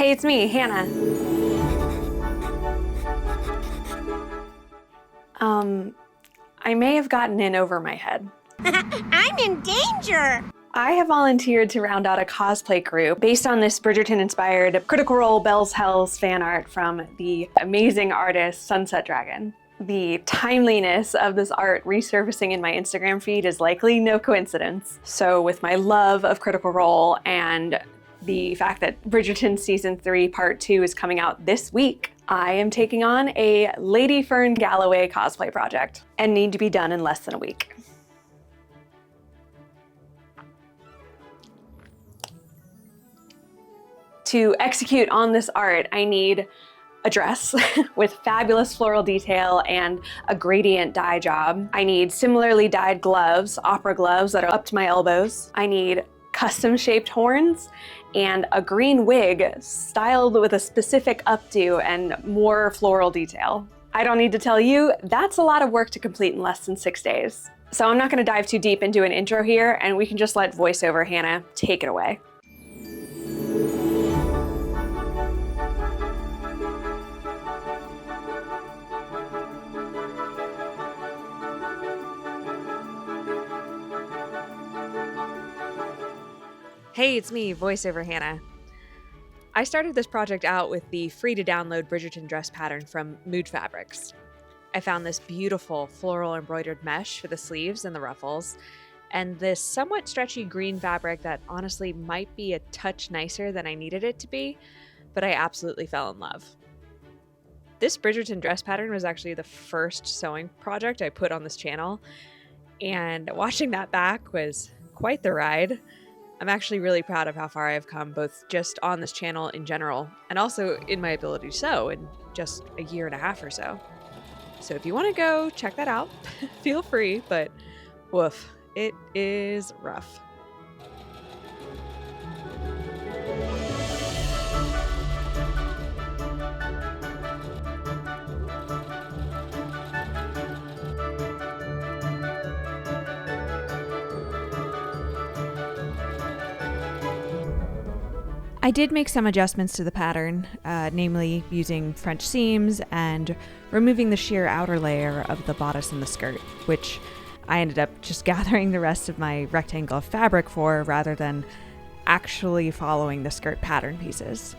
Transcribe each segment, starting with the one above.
Hey, it's me, Hannah. I may have gotten in over my head. I'm in danger! I have volunteered to round out a cosplay group based on this Bridgerton-inspired Critical Role Bells Hells fan art from the amazing artist Sunset Dragon. The timeliness of this art resurfacing in my Instagram feed is likely no coincidence. So with my love of Critical Role and the fact that Bridgerton Season 3 Part 2 is coming out this week, I am taking on a Lady Fearne Calloway cosplay project and need to be done in less than a week. To execute on this art, I need a dress with fabulous floral detail and a gradient dye job. I need similarly dyed gloves, opera gloves that are up to my elbows. I need custom shaped horns and a green wig styled with a specific updo and more floral detail. I don't need to tell you, that's a lot of work to complete in less than 6 days. So I'm not gonna dive too deep into an intro here, and we can just let voiceover Hannah take it away. Hey, it's me, voiceover Hannah. I started this project out with the free-to-download Bridgerton dress pattern from Mood Fabrics. I found this beautiful floral embroidered mesh for the sleeves and the ruffles, and this somewhat stretchy green fabric that honestly might be a touch nicer than I needed it to be, but I absolutely fell in love. This Bridgerton dress pattern was actually the first sewing project I put on this channel, and watching that back was quite the ride. I'm actually really proud of how far I've come, both just on this channel in general, and also in my ability to sew in just a year and a half or so. So if you want to go check that out, feel free, but woof, it is rough. I did make some adjustments to the pattern, namely using French seams and removing the sheer outer layer of the bodice and the skirt, which I ended up just gathering the rest of my rectangle of fabric for rather than actually following the skirt pattern pieces.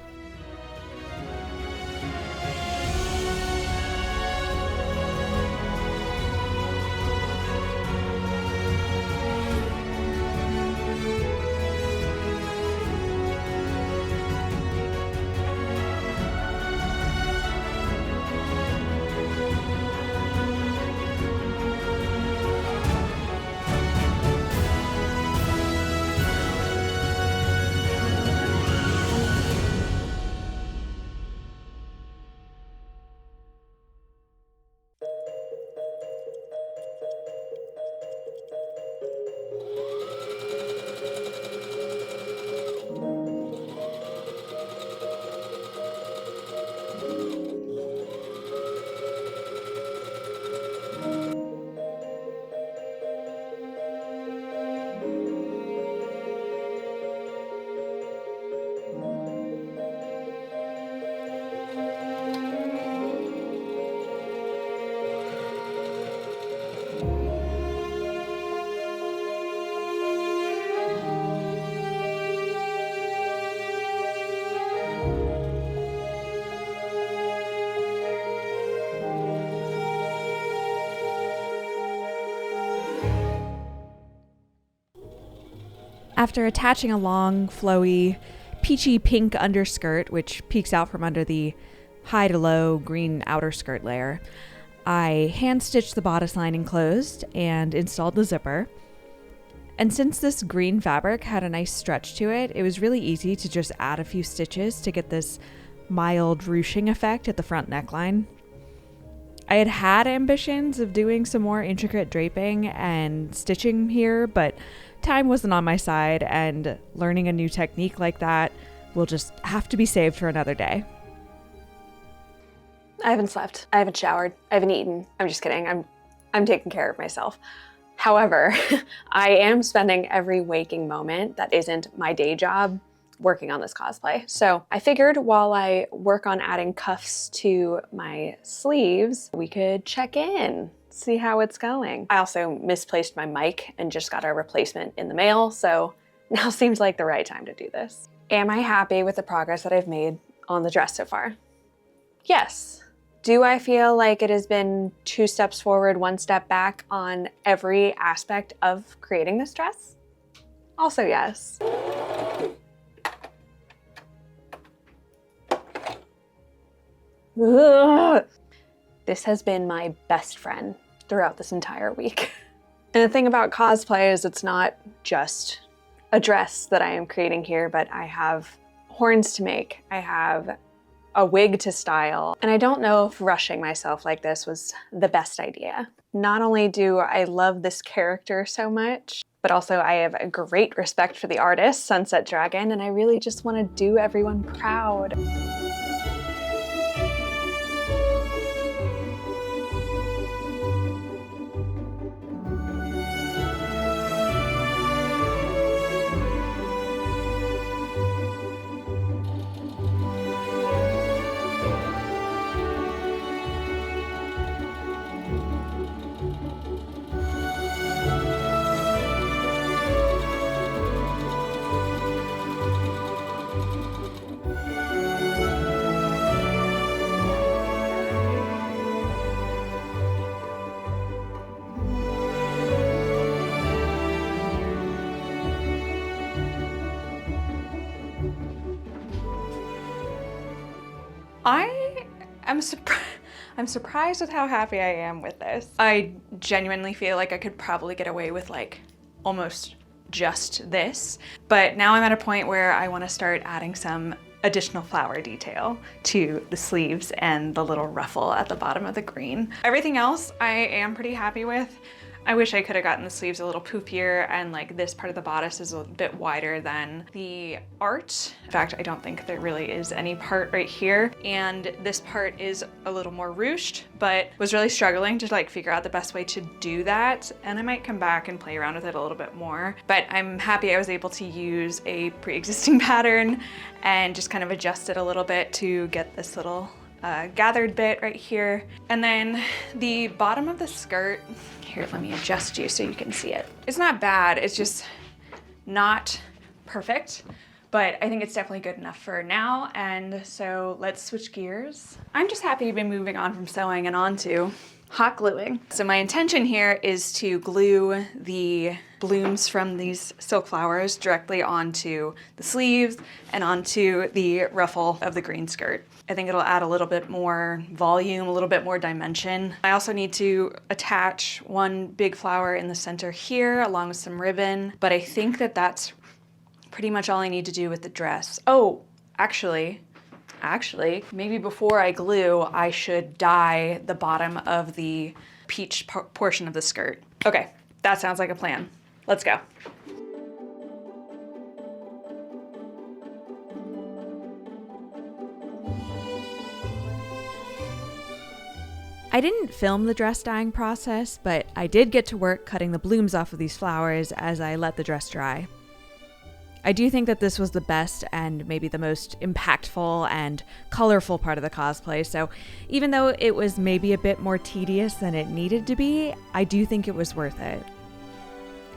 After attaching a long, flowy, peachy pink underskirt, which peeks out from under the high to low green outer skirt layer, I hand-stitched the bodice lining closed and installed the zipper. And since this green fabric had a nice stretch to it, it was really easy to just add a few stitches to get this mild ruching effect at the front neckline. I had ambitions of doing some more intricate draping and stitching here, but time wasn't on my side, and learning a new technique like that will just have to be saved for another day. I haven't slept. I haven't showered. I haven't eaten. I'm just kidding. I'm taking care of myself. However, I am spending every waking moment that isn't my day job working on this cosplay. So I figured while I work on adding cuffs to my sleeves, we could check in, see how it's going. I also misplaced my mic and just got a replacement in the mail, so now seems like the right time to do this. Am I happy with the progress that I've made on the dress so far? Yes. Do I feel like it has been 2 steps forward, 1 step back on every aspect of creating this dress? Also yes. Ugh. This has been my best friend throughout this entire week. And the thing about cosplay is it's not just a dress that I am creating here, but I have horns to make, I have a wig to style, and I don't know if rushing myself like this was the best idea. Not only do I love this character so much, but also I have a great respect for the artist, Sunset Dragon, and I really just want to do everyone proud. I'm surprised with how happy I am with this. I genuinely feel like I could probably get away with like almost just this, but now I'm at a point where I want to start adding some additional flower detail to the sleeves and the little ruffle at the bottom of the green. Everything else I am pretty happy with. I wish I could have gotten the sleeves a little poofier, and like this part of the bodice is a bit wider than the art. In fact, I don't think there really is any part right here. And this part is a little more ruched, but was really struggling to like figure out the best way to do that. And I might come back and play around with it a little bit more. But I'm happy I was able to use a pre-existing pattern and just kind of adjust it a little bit to get this little gathered bit right here. And then the bottom of the skirt, here, let me adjust you so you can see it. It's not bad, it's just not perfect, but I think it's definitely good enough for now. And so let's switch gears. I'm just happy to be moving on from sewing and on to hot gluing. So my intention here is to glue the blooms from these silk flowers directly onto the sleeves and onto the ruffle of the green skirt. I think it'll add a little bit more volume, a little bit more dimension. I also need to attach one big flower in the center here along with some ribbon, but I think that that's pretty much all I need to do with the dress. Oh, actually, maybe before I glue, I should dye the bottom of the peach portion of the skirt. Okay, that sounds like a plan. Let's go. I didn't film the dress dyeing process, but I did get to work cutting the blooms off of these flowers as I let the dress dry. I do think that this was the best and maybe the most impactful and colorful part of the cosplay, so even though it was maybe a bit more tedious than it needed to be, I do think it was worth it.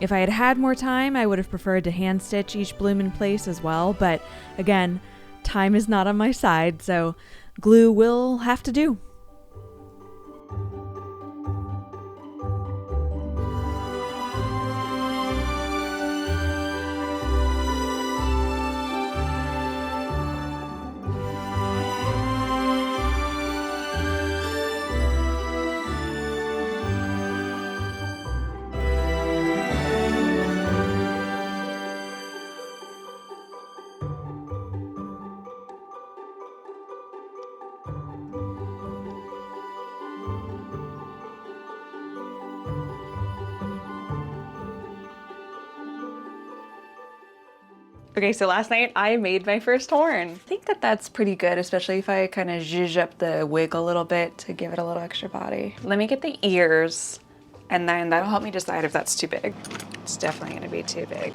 If I had had more time, I would have preferred to hand stitch each bloom in place as well, but again, time is not on my side, so glue will have to do. Okay, so last night I made my first horn. I think that that's pretty good, especially if I kind of zhuzh up the wig a little bit to give it a little extra body. Let me get the ears, and then that'll help me decide if that's too big. It's definitely gonna be too big.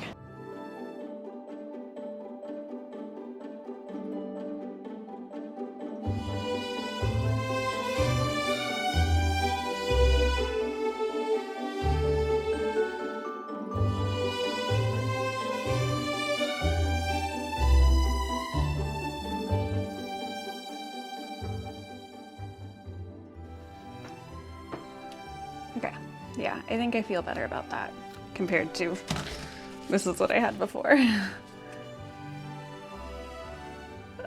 Yeah, I think I feel better about that compared to this is what I had before.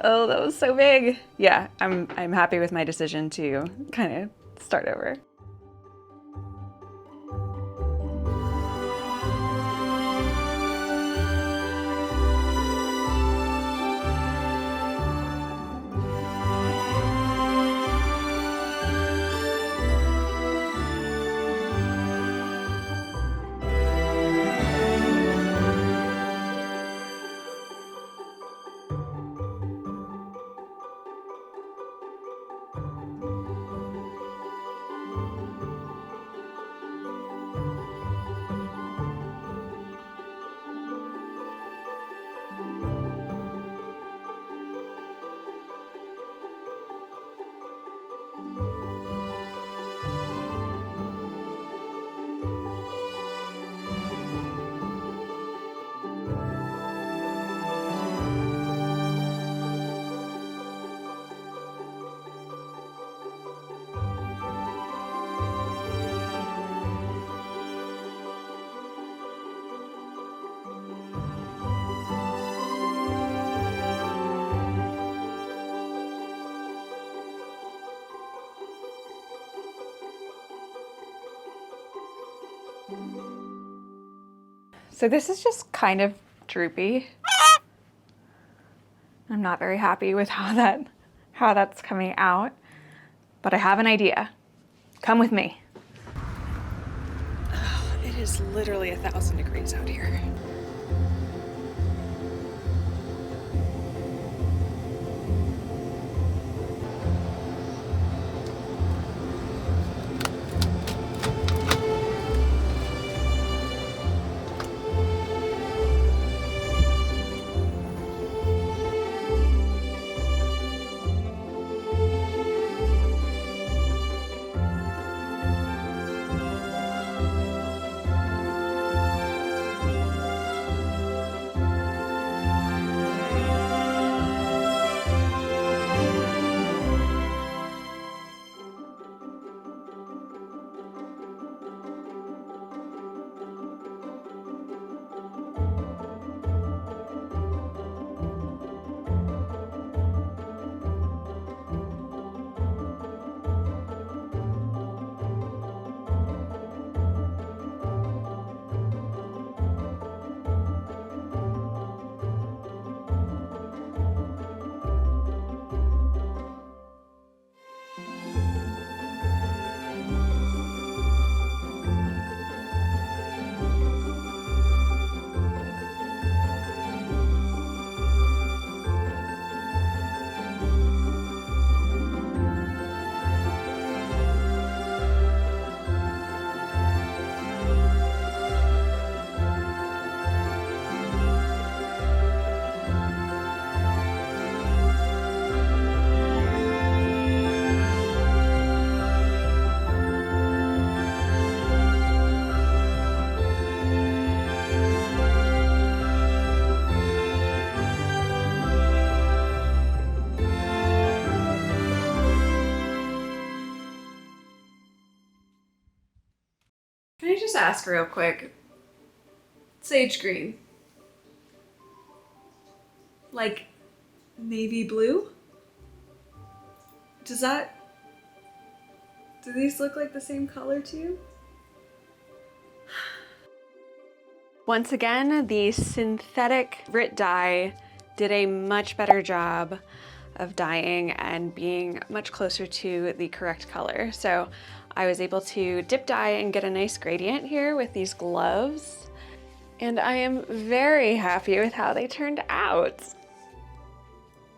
Oh, that was so big. Yeah, I'm happy with my decision to kind of start over. So this is just kind of droopy. I'm not very happy with how that's coming out, but I have an idea. Come with me. Oh, it is literally 1,000 degrees out here. Can I just ask real quick? Sage green. Like navy blue? Do these look like the same color to you? Once again, the synthetic grit dye did a much better job of dyeing and being much closer to the correct color. So I was able to dip dye and get a nice gradient here with these gloves. And I am very happy with how they turned out.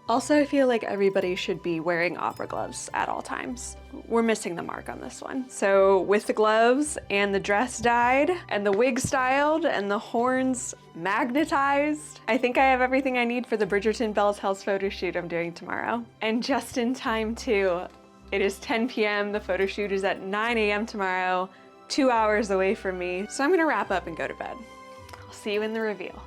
Also, I feel like everybody should be wearing opera gloves at all times. We're missing the mark on this one. So with the gloves and the dress dyed and the wig styled and the horns magnetized, I think I have everything I need for the Bridgerton Belle Tells photo shoot I'm doing tomorrow. And just in time too. It is 10 p.m. The photo shoot is at 9 a.m. tomorrow, 2 hours away from me. So I'm gonna wrap up and go to bed. I'll see you in the reveal.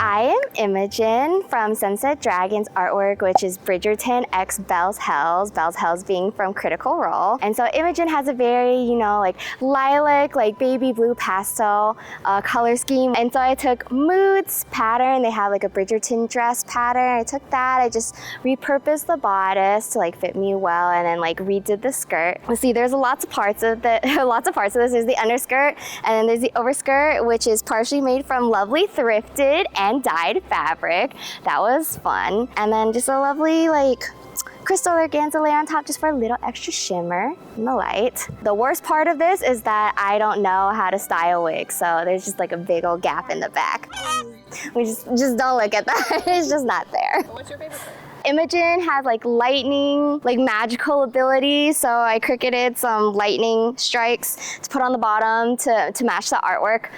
I am Imogen from Sunset Dragon's artwork, which is Bridgerton x Belle's Hells being from Critical Role. And so Imogen has a very, like lilac, like baby blue pastel color scheme. And so I took Mood's pattern. They have like a Bridgerton dress pattern. I took that. I just repurposed the bodice to like fit me well, and then like redid the skirt. Well, see, there's lots of parts of this. There's the underskirt, and then there's the overskirt, which is partially made from lovely thrifted and dyed fabric. That was fun. And then just a lovely like crystal organza layer on top just for a little extra shimmer in the light. The worst part of this is that I don't know how to style wigs, so there's just like a big old gap in the back. We just don't look at that. It's just not there. What's your favorite part? Imogen has like lightning, like magical abilities, so I cricketed some lightning strikes to put on the bottom to match the artwork.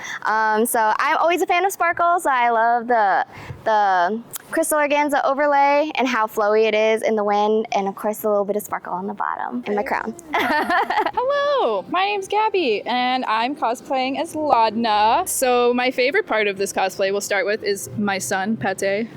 So I'm always a fan of sparkles. So I love the crystal organza overlay and how flowy it is in the wind, and of course a little bit of sparkle on the bottom in my crown. Hello, my name's Gabby, and I'm cosplaying as Laudna. So my favorite part of this cosplay we'll start with is my son, Pete.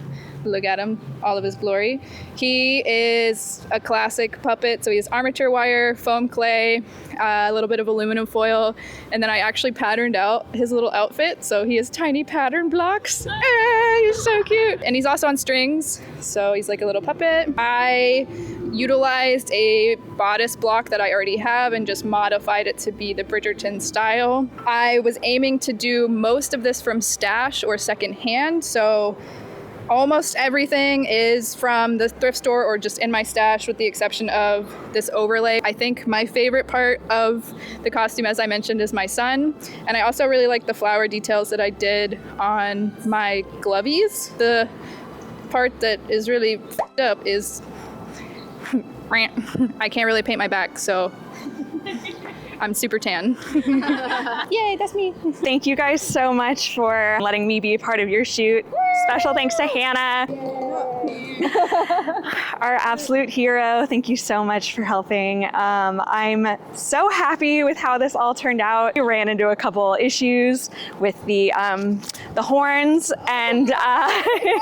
Look at him, all of his glory. He is a classic puppet, so he has armature wire, foam clay, a little bit of aluminum foil, and then I actually patterned out his little outfit, so he has tiny pattern blocks. He's so cute. And he's also on strings, so he's like a little puppet. I utilized a bodice block that I already have and just modified it to be the Bridgerton style. I was aiming to do most of this from stash or secondhand, so almost everything is from the thrift store or just in my stash, with the exception of this overlay. I think my favorite part of the costume, as I mentioned, is my son. And I also really like the flower details that I did on my glovies. The part that is really f***ed up is I can't really paint my back, so I'm super tan. Yay, that's me. Thank you guys so much for letting me be a part of your shoot. Special thanks to Hannah, our absolute hero. Thank you so much for helping. I'm so happy with how this all turned out. We ran into a couple issues with the horns, and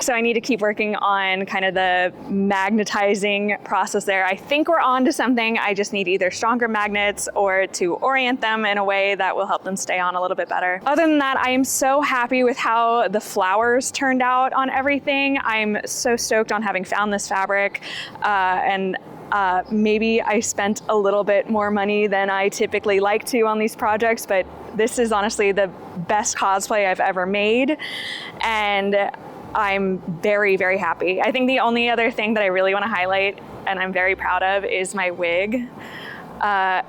so I need to keep working on kind of the magnetizing process there. I think we're on to something. I just need either stronger magnets or to orient them in a way that will help them stay on a little bit better. Other than that, I am so happy with how the flowers turned out on everything. I'm so stoked on having found this fabric, and maybe I spent a little bit more money than I typically like to on these projects, but this is honestly the best cosplay I've ever made, and I'm very, very happy. I think the only other thing that I really want to highlight, and I'm very proud of, is my wig.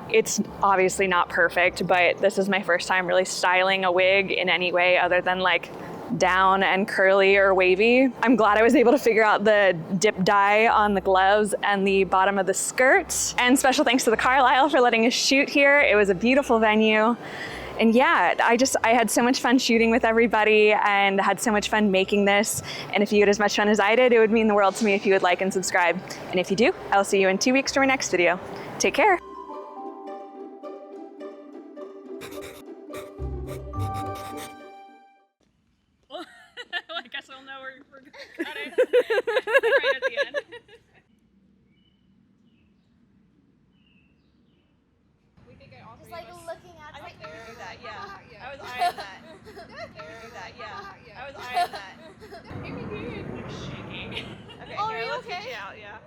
It's obviously not perfect, but this is my first time really styling a wig in any way other than like down and curly or wavy. I'm glad I was able to figure out the dip dye on the gloves and the bottom of the skirt. And special thanks to the Carlisle for letting us shoot here. It was a beautiful venue. And yeah, I had so much fun shooting with everybody and had so much fun making this. And if you had as much fun as I did, it would mean the world to me if you would like and subscribe. And if you do, I'll see you in 2 weeks for my next video. Take care. I guess we'll know we're gonna cut it right at the end. We think I also Just like looking at I think they would do that, yeah. I was eyeing that. They would do that, yeah. I was eyeing that. Maybe it's like shaking. Okay, Oh, here, are you let's okay? get you out, yeah.